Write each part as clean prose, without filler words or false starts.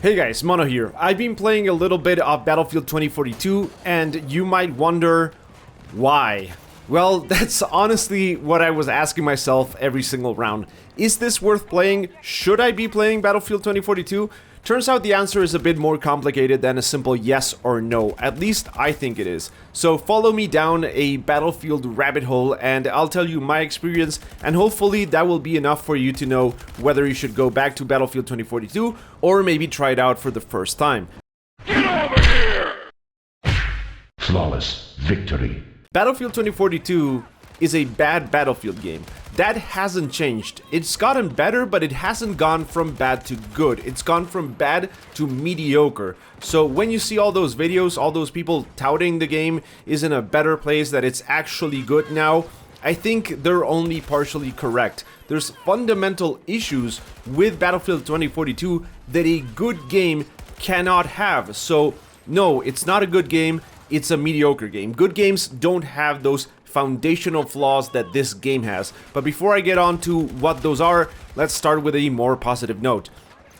Hey guys, Mono here. I've been playing a little bit of Battlefield 2042 and you might wonder why. Well, that's honestly what I was asking myself every single round. Is this worth playing? Should I be playing Battlefield 2042? Turns out the answer is a bit more complicated than a simple yes or no. At least I think it is. So follow me down a Battlefield rabbit hole and I'll tell you my experience, and hopefully that will be enough for you to know whether you should go back to Battlefield 2042 or maybe try it out for the first time. Get over here! Flawless victory. Battlefield 2042 is a bad Battlefield game. That hasn't changed. It's gotten better, but it hasn't gone from bad to good. It's gone from bad to mediocre. So when you see all those videos, all those people touting the game is in a better place, that it's actually good now, I think they're only partially correct. There's fundamental issues with Battlefield 2042 that a good game cannot have. So no, it's not a good game, it's a mediocre game. Good games don't have those foundational flaws that this game has. But before I get on to what those are, let's start with a more positive note.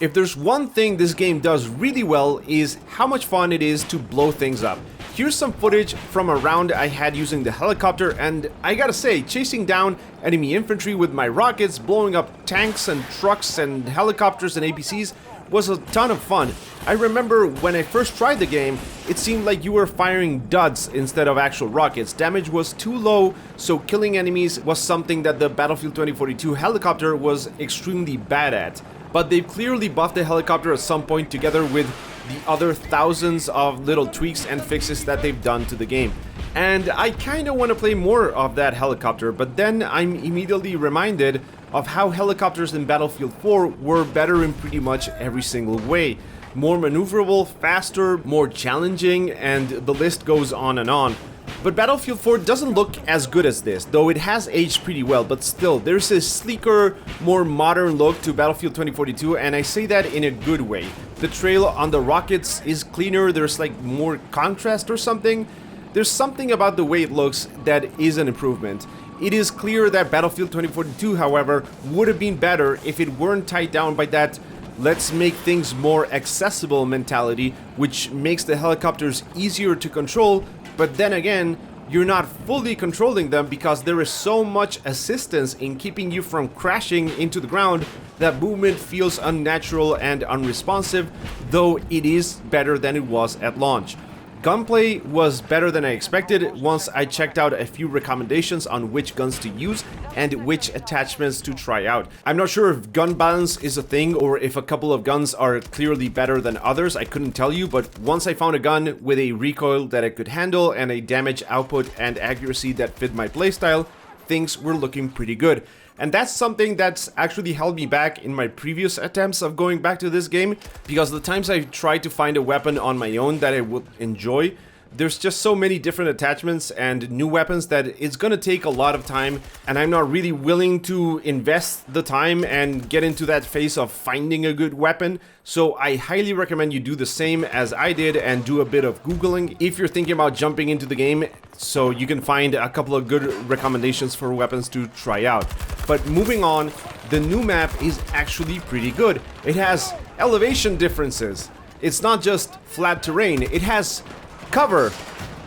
If there's one thing this game does really well is how much fun it is to blow things up. Here's some footage from a round I had using the helicopter, and I gotta say, chasing down enemy infantry with my rockets, blowing up tanks and trucks and helicopters and APCs was a ton of fun. I remember when I first tried the game, it seemed like you were firing duds instead of actual rockets. Damage was too low, so killing enemies was something that the Battlefield 2042 helicopter was extremely bad at. But they've clearly buffed the helicopter at some point together with the other thousands of little tweaks and fixes that they've done to the game. And I kinda wanna play more of that helicopter, but then I'm immediately reminded of how helicopters in Battlefield 4 were better in pretty much every single way. More maneuverable, faster, more challenging, and the list goes on and on. But Battlefield 4 doesn't look as good as this, though it has aged pretty well, but still, there's a sleeker, more modern look to Battlefield 2042, and I say that in a good way. The trail on the rockets is cleaner, there's like more contrast or something. There's something about the way it looks that is an improvement. It is clear that Battlefield 2042, however, would have been better if it weren't tied down by that let's make things more accessible mentality, which makes the helicopters easier to control, but then again, you're not fully controlling them because there is so much assistance in keeping you from crashing into the ground that movement feels unnatural and unresponsive, though it is better than it was at launch. Gunplay was better than I expected once I checked out a few recommendations on which guns to use and which attachments to try out. I'm not sure if gun balance is a thing or if a couple of guns are clearly better than others, I couldn't tell you, but once I found a gun with a recoil that I could handle and a damage output and accuracy that fit my playstyle, things were looking pretty good. And that's something that's actually held me back in my previous attempts of going back to this game, because the times I've tried to find a weapon on my own that I would enjoy, there's just so many different attachments and new weapons that it's gonna take a lot of time, and I'm not really willing to invest the time and get into that phase of finding a good weapon. So I highly recommend you do the same as I did and do a bit of Googling if you're thinking about jumping into the game, so you can find a couple of good recommendations for weapons to try out. But moving on, the new map is actually pretty good. It has elevation differences. It's not just flat terrain, it has cover,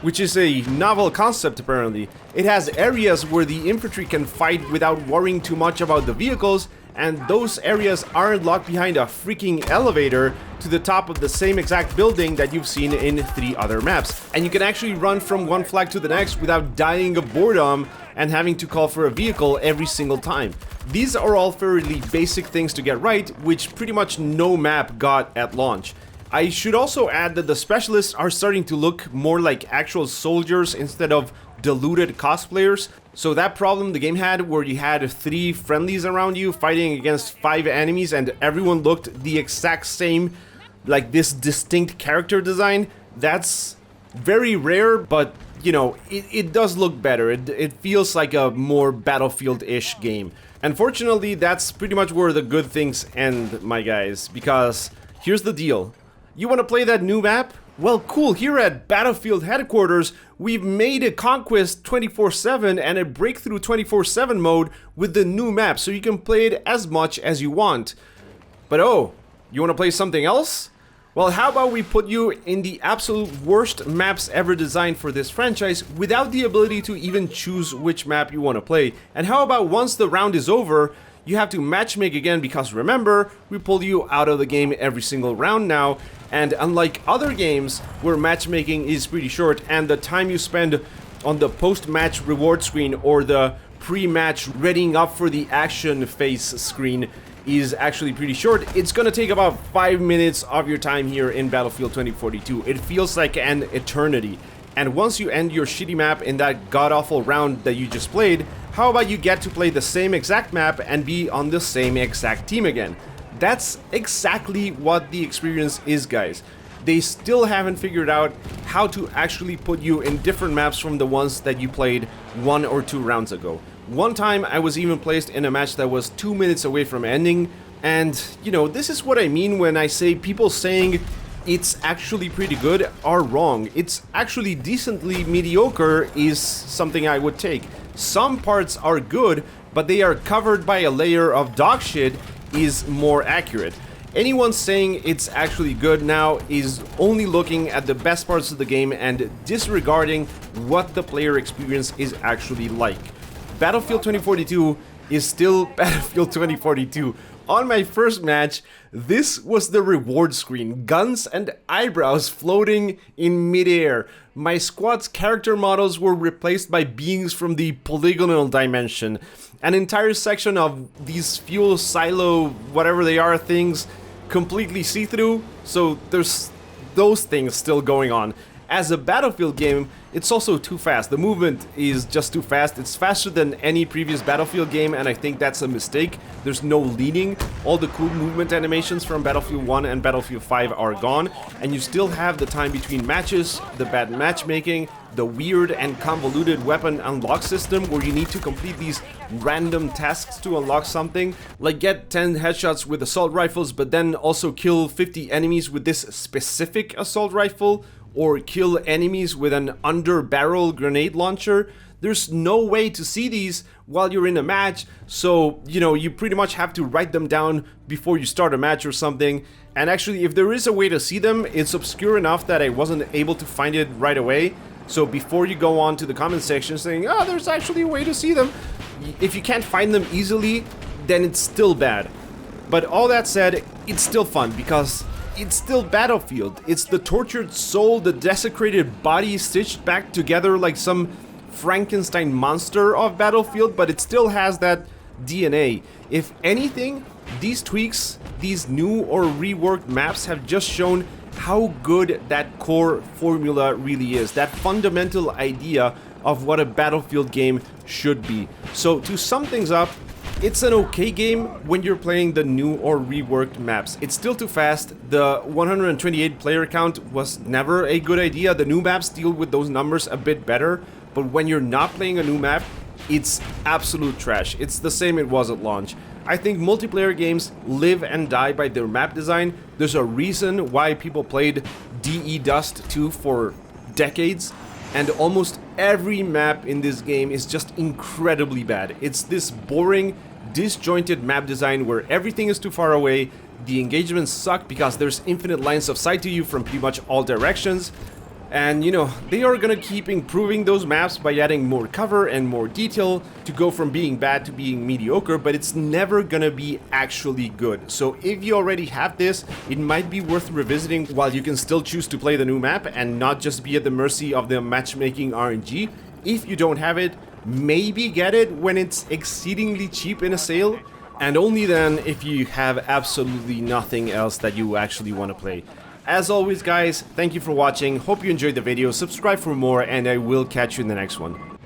which is a novel concept apparently. It has areas where the infantry can fight without worrying too much about the vehicles, and those areas aren't locked behind a freaking elevator to the top of the same exact building that you've seen in 3 other maps. And you can actually run from one flag to the next without dying of boredom and having to call for a vehicle every single time. These are all fairly basic things to get right, which pretty much no map got at launch. I should also add that the specialists are starting to look more like actual soldiers instead of diluted cosplayers. So that problem the game had where you had 3 friendlies around you fighting against 5 enemies and everyone looked the exact same, like this distinct character design, that's very rare, but you know, it does look better. It feels like a more Battlefield-ish game. Unfortunately, that's pretty much where the good things end, my guys, because here's the deal. You want to play that new map? Well, cool, here at Battlefield headquarters, we've made a Conquest 24/7 and a Breakthrough 24/7 mode with the new map, so you can play it as much as you want. But oh, you want to play something else? Well, how about we put you in the absolute worst maps ever designed for this franchise without the ability to even choose which map you want to play? And how about once the round is over, you have to matchmake again, because remember, we pull you out of the game every single round now, and unlike other games where matchmaking is pretty short and the time you spend on the post-match reward screen or the pre-match readying up for the action phase screen is actually pretty short, it's gonna take about 5 minutes of your time here in Battlefield 2042. It feels like an eternity. And once you end your shitty map in that god-awful round that you just played, how about you get to play the same exact map and be on the same exact team again? That's exactly what the experience is, guys. They still haven't figured out how to actually put you in different maps from the ones that you played 1 or 2 rounds ago. One time I was even placed in a match that was 2 minutes away from ending, and you know, this is what I mean when I say people saying it's actually pretty good are wrong. It's actually decently mediocre is something I would take. Some parts are good, but they are covered by a layer of dog shit is more accurate. Anyone saying it's actually good now is only looking at the best parts of the game and disregarding what the player experience is actually like. Battlefield 2042 is still Battlefield 2042. On my first match, this was the reward screen, guns and eyebrows floating in midair. My squad's character models were replaced by beings from the polygonal dimension. An entire section of these fuel silo, whatever they are, things completely see-through, so there's those things still going on. As a Battlefield game, it's also too fast. The movement is just too fast. It's faster than any previous Battlefield game, and I think that's a mistake. There's no leading. All the cool movement animations from Battlefield 1 and Battlefield 5 are gone, and you still have the time between matches, the bad matchmaking, the weird and convoluted weapon unlock system where you need to complete these random tasks to unlock something, like get 10 headshots with assault rifles, but then also kill 50 enemies with this specific assault rifle, or kill enemies with an under-barrel grenade launcher. There's no way to see these while you're in a match, so, you know, you pretty much have to write them down before you start a match or something. And actually, if there is a way to see them, it's obscure enough that I wasn't able to find it right away. So before you go on to the comment section saying, oh, there's actually a way to see them, if you can't find them easily, then it's still bad. But all that said, it's still fun because it's still Battlefield. It's the tortured soul, the desecrated body stitched back together like some Frankenstein monster of Battlefield, but it still has that DNA. If anything, these tweaks, these new or reworked maps have just shown how good that core formula really is, that fundamental idea of what a Battlefield game should be. So to sum things up, it's an okay game when you're playing the new or reworked maps. It's still too fast. The 128 player count was never a good idea. The new maps deal with those numbers a bit better, but when you're not playing a new map, it's absolute trash. It's the same it was at launch. I think multiplayer games live and die by their map design. There's a reason why people played DE Dust 2 for decades, and almost every map in this game is just incredibly bad. It's this boring, disjointed map design where everything is too far away, the engagements suck because there's infinite lines of sight to you from pretty much all directions, and you know, they are gonna keep improving those maps by adding more cover and more detail to go from being bad to being mediocre, but it's never gonna be actually good. So if you already have this, it might be worth revisiting while you can still choose to play the new map and not just be at the mercy of the matchmaking RNG. If you don't have it, maybe get it when it's exceedingly cheap in a sale, and only then if you have absolutely nothing else that you actually want to play. As always, guys, thank you for watching. Hope you enjoyed the video. Subscribe for more, and I will catch you in the next one.